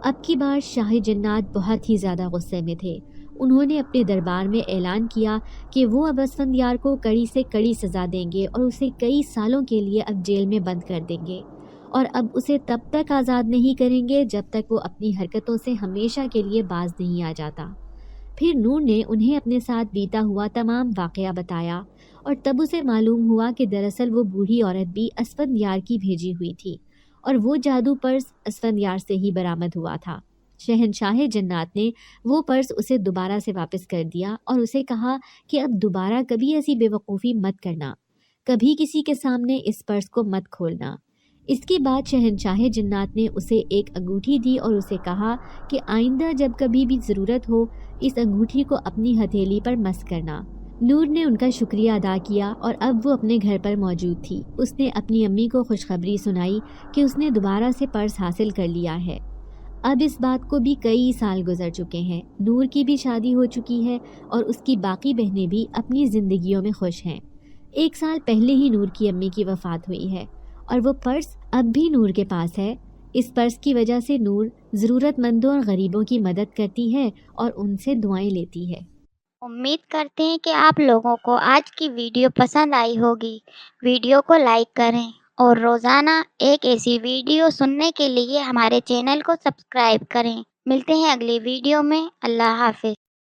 اب کی بار شاہ جنات بہت ہی زیادہ غصے میں تھے۔ انہوں نے اپنے دربار میں اعلان کیا کہ وہ اب اسفندیار کو کڑی سے کڑی سزا دیں گے اور اسے کئی سالوں کے لیے اب جیل میں بند کر دیں گے اور اب اسے تب تک آزاد نہیں کریں گے جب تک وہ اپنی حرکتوں سے ہمیشہ کے لیے باز نہیں آ جاتا۔ پھر نور نے انہیں اپنے ساتھ بیتا ہوا تمام واقعہ بتایا اور تب اسے معلوم ہوا کہ دراصل وہ بوڑھی عورت بھی اسفندیار کی بھیجی ہوئی تھی اور وہ جادو پرس اسفندیار سے ہی برآمد ہوا تھا۔ شہنشاہ جنات نے وہ پرس اسے دوبارہ سے واپس کر دیا اور اسے کہا کہ اب دوبارہ کبھی ایسی بے وقوفی مت کرنا، کبھی کسی کے سامنے اس پرس کو مت کھولنا۔ اس کے بعد شہنشاہ جنات نے اسے ایک انگوٹھی دی اور اسے کہا کہ آئندہ جب کبھی بھی ضرورت ہو اس انگوٹھی کو اپنی ہتھیلی پر مس کرنا۔ نور نے ان کا شکریہ ادا کیا اور اب وہ اپنے گھر پر موجود تھی۔ اس نے اپنی امی کو خوشخبری سنائی کہ اس نے دوبارہ سے پرس حاصل کر لیا ہے۔ اب اس بات کو بھی کئی سال گزر چکے ہیں۔ نور کی بھی شادی ہو چکی ہے اور اس کی باقی بہنیں بھی اپنی زندگیوں میں خوش ہیں۔ 1 سال پہلے ہی نور کی امی کی وفات ہوئی ہے اور وہ پرس اب بھی نور کے پاس ہے۔ اس پرس کی وجہ سے نور ضرورت مندوں اور غریبوں کی مدد کرتی ہے اور ان سے دعائیں لیتی ہے۔ امید کرتے ہیں کہ آپ لوگوں کو آج کی ویڈیو پسند آئی ہوگی۔ ویڈیو کو لائک کریں اور روزانہ ایک ایسی ویڈیو سننے کے لیے ہمارے چینل کو سبسکرائب کریں۔ ملتے ہیں اگلی ویڈیو میں۔ اللہ حافظ۔